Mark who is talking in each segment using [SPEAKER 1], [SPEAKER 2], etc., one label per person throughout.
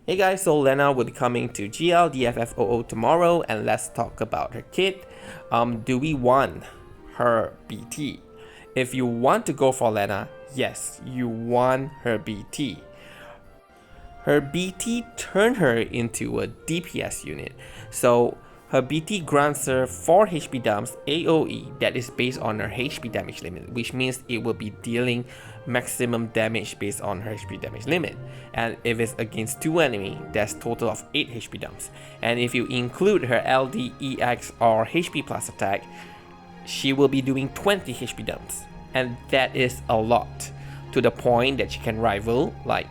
[SPEAKER 1] Hey guys, so Lenna will be coming to GL DFFOO tomorrow, and let's talk about her kit. Do we want her BT? If you want to go for Lenna, yes, you want her BT. Her BT turned her into a DPS unit, so her BT grants her 4 HP dumps AoE that is based on her HP damage limit, which means it will be dealing maximum damage based on her HP damage limit. And if it's against 2 enemy, that's total of 8 HP dumps. And if you include her LD, EX or HP plus attack, she will be doing 20 HP dumps. And that is a lot, to the point that she can rival like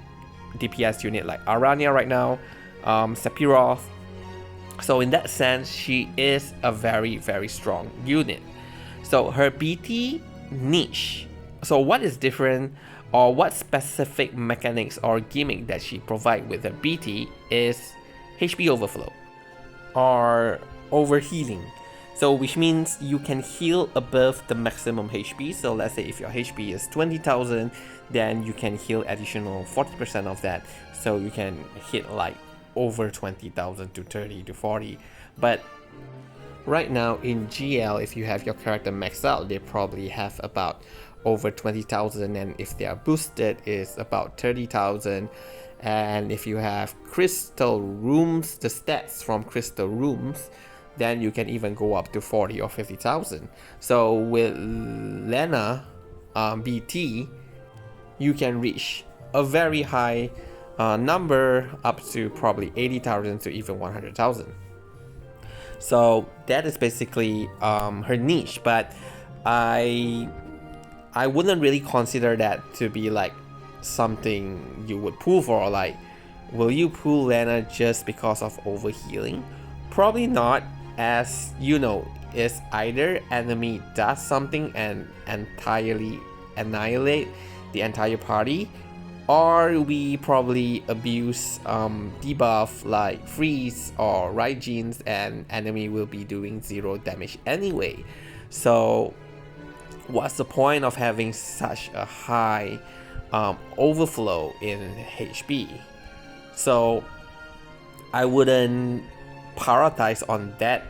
[SPEAKER 1] DPS unit like Aranya right now, Sephiroth. So in that sense, she is a very strong unit. So her BT niche. So what is different, or what specific mechanics or gimmick that she provide with her BT is HP overflow or overhealing. So which means you can heal above the maximum HP. So let's say if your HP is 20,000, then you can heal additional 40% of that. So you can hit like over 20,000 to 30 to 40. But right now in GL, if you have your character maxed out, they probably have about over 20,000, and if they are boosted is about 30,000. And if you have crystal rooms, the stats from crystal rooms, then you can even go up to 40 or 50,000. So with Lenna BT, you can reach a very high number, up to probably 80,000 to even 100,000. So that is basically her niche, but I wouldn't really consider that to be like something you would pull for. Like, will you pull Lenna just because of overhealing? Probably not, as you know, is either enemy does something and entirely annihilate the entire party, or we probably abuse debuff like freeze or right genes, and enemy will be doing 0 damage anyway. So what's the point of having such a high overflow in HP? So I wouldn't prioritize on that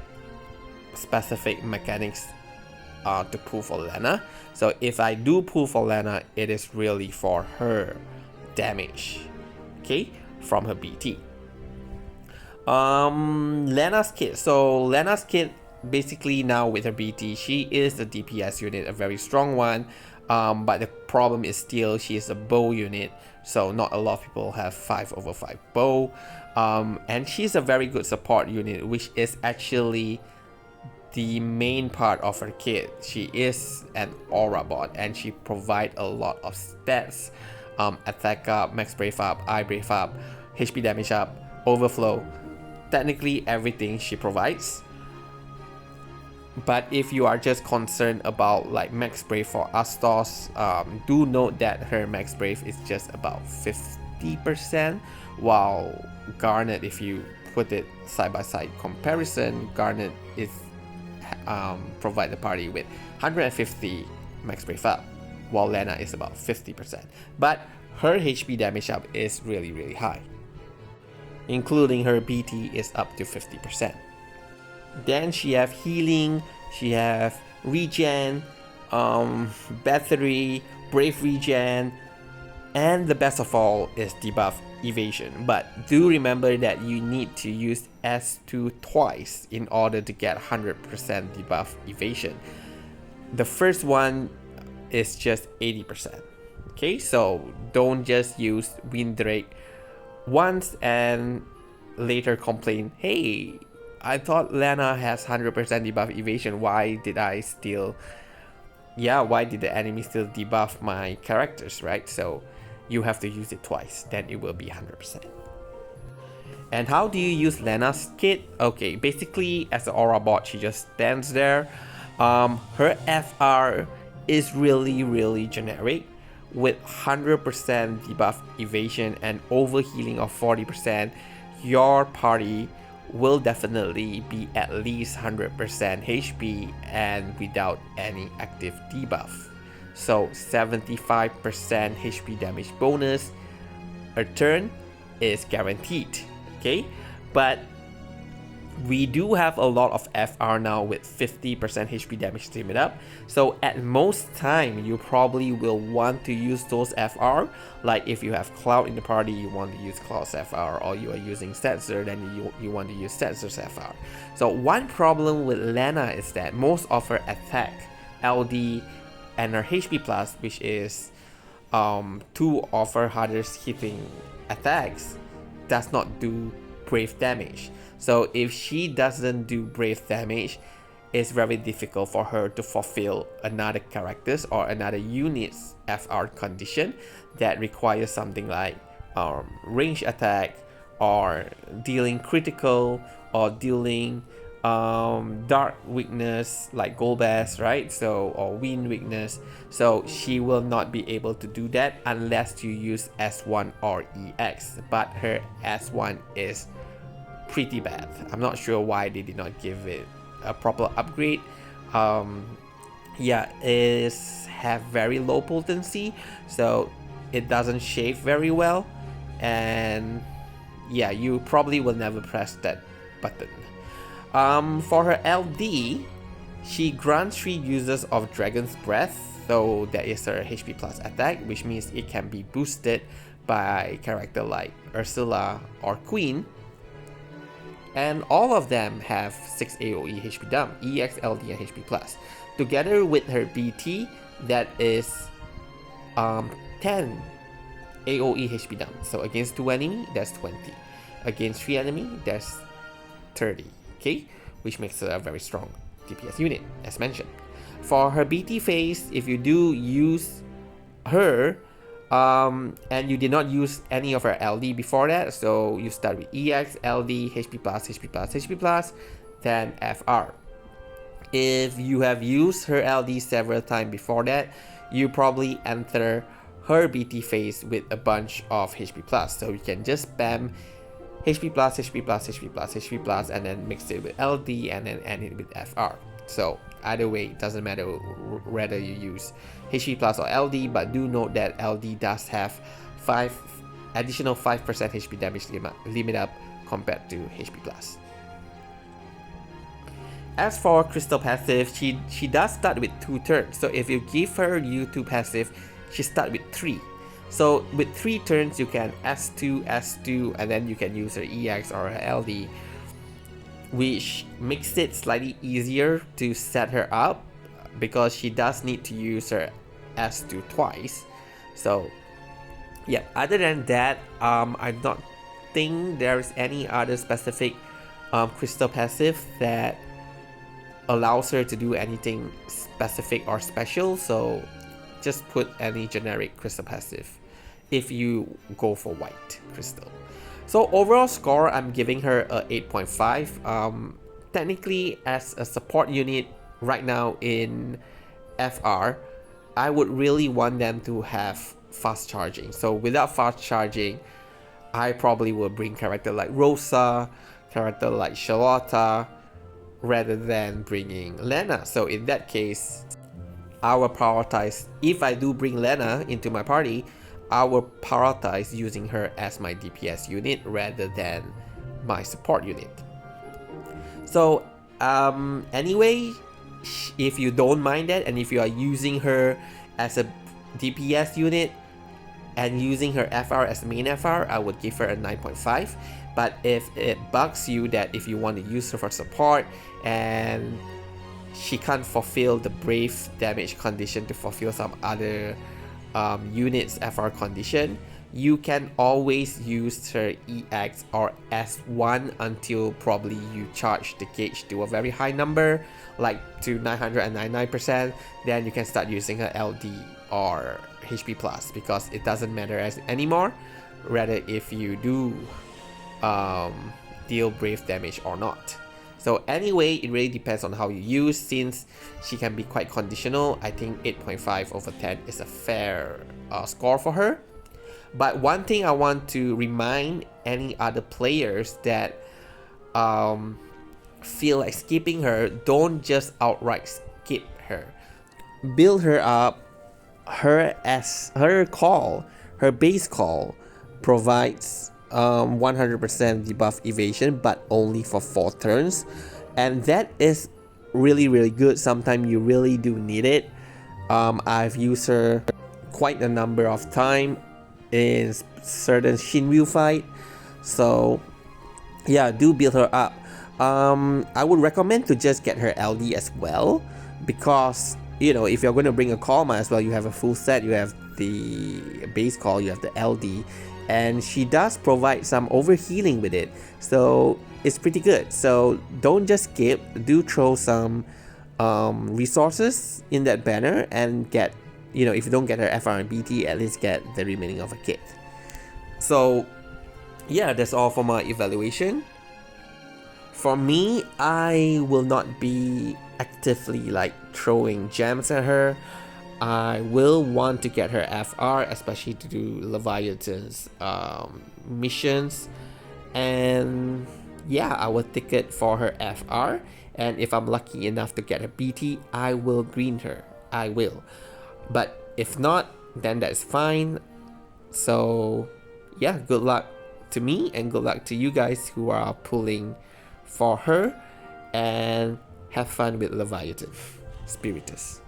[SPEAKER 1] specific mechanics to pull for Lenna. So if I do pull for Lenna, it is really for her damage, okay, from her BT. Lenna's kit. So Lenna's kit, basically now with her BT, she is a DPS unit, a very strong one, but the problem is still she is a bow unit, so not a lot of people have 5/5 bow, and she's a very good support unit, which is actually the main part of her kit. She is an aura bot, and she provides a lot of stats, attack up, max brave up, eye brave up, HP damage up, overflow, technically everything she provides. But if you are just concerned about like max brave for Astos, do note that her max brave is just about 50%, while Garnet, if you put it side by side comparison, Garnet is provide the party with 150 max brave up, while Lenna is about 50%. But her HP damage up is really high, including her BT is up to 50%. Then she have healing, she have regen, battery, brave regen, and the best of all is debuff evasion. But do remember that you need to use S2 twice in order to get 100% debuff evasion. The first one is just 80%. Okay, so don't just use Windrake once and later complain, hey, I thought Lenna has 100% debuff evasion, why did the enemy still debuff my characters, right? So you have to use it twice, then it will be 100%. And how do you use Lenna's kit? Okay, basically as an aura bot, she just stands there. Her FR is really generic, with 100% debuff evasion and overhealing of 40%. Your party will definitely be at least 100% HP and without any active debuff. So 75% HP damage bonus a turn, is guaranteed, okay? But we do have a lot of FR now with 50% HP damage limit up, so at most time you probably will want to use those FR. Like if you have Cloud in the party, you want to use Cloud's FR, or you are using Setzer, then you want to use Setzer's FR. So one problem with Lenna is that most of her attack, LD, and her HP plus, which is two of her hardest hitting attacks, does not do brave damage. So if she doesn't do brave damage, it's very difficult for her to fulfill another character's or another unit's FR condition that requires something like range attack, or dealing critical, or dealing dark weakness like Golbez, right? So, or wind weakness. So she will not be able to do that unless you use S1 or EX, but her S1 is pretty bad. I'm not sure why they did not give it a proper upgrade. Yeah, it have very low potency, so it doesn't shave very well, and yeah, you probably will never press that button. For her LD, she grants 3 uses of Dragon's Breath, so that is her HP plus attack, which means it can be boosted by a character like Ursula or Queen. And all of them have 6 AoE HP dump, EX, LD, and HP plus. Together with her BT, that is 10 AoE HP dump. So against 2 enemy, that's 20. Against 3 enemy, that's 30. Okay, which makes her a very strong DPS unit, as mentioned. For her BT phase, if you do use her, and you did not use any of her LD before that, so you start with EX, LD, HP plus, HP plus, HP plus, then FR. If you have used her LD several times before that, you probably enter her BT phase with a bunch of HP plus, so you can just spam HP plus, HP plus, HP plus, HP plus, and then mix it with LD and then end it with FR. So either way, it doesn't matter whether you use HP plus or LD, but do note that LD does have additional 5% HP damage limit up compared to HP plus. As for Crystal passive, she does start with 2 turns, so if you give her U2 passive, she starts with 3. So with 3 turns, you can S2, S2, and then you can use her EX or her LD, which makes it slightly easier to set her up because she does need to use her S2 twice. So yeah, other than that, I don't think there's any other specific crystal passive that allows her to do anything specific or special, so just put any generic crystal passive if you go for white crystal. So overall score, I'm giving her a 8.5. Technically, as a support unit right now in FR, I would really want them to have fast charging. So without fast charging, I probably will bring character like Rosa, character like Charlotta, rather than bringing Lenna. So in that case, I will prioritize, if I do bring Lenna into my party, I will prioritize using her as my DPS unit rather than my support unit. So anyway, if you don't mind that, and if you are using her as a DPS unit and using her FR as the main FR, I would give her a 9.5. But if it bugs you that if you want to use her for support and she can't fulfill the brave damage condition to fulfill some other units FR condition, you can always use her EX or S1 until probably you charge the gauge to a very high number, like to 999%. Then you can start using her LD or HP plus, because it doesn't matter anymore rather if you do deal brave damage or not. So anyway, it really depends on how you use. Since she can be quite conditional, I think 8.5 over 10 is a fair score for her. But one thing I want to remind any other players that feel like skipping her, don't just outright skip her. Build her up. Her base call provides 100% debuff evasion, but only for 4 turns, and that is really really good. Sometimes you really do need it. I've used her quite a number of time in certain Shinryu fight, so yeah, do build her up. I would recommend to just get her LD as well, because you know, if you're going to bring a call, might as well you have a full set. You have the base call, you have the LD, and she does provide some overhealing with it, so it's pretty good. So don't just skip, do throw some resources in that banner and get, you know, if you don't get her FR and BT, at least get the remaining of a kit. So yeah, that's all for my evaluation. For me, I will not be actively like throwing gems at her. I will want to get her FR, especially to do Leviathan's missions, and yeah, I will ticket for her FR, and if I'm lucky enough to get her BT, I will green her. I will, but if not, then that's fine. So yeah, good luck to me and good luck to you guys who are pulling for her, and have fun with Leviathan Spiritus.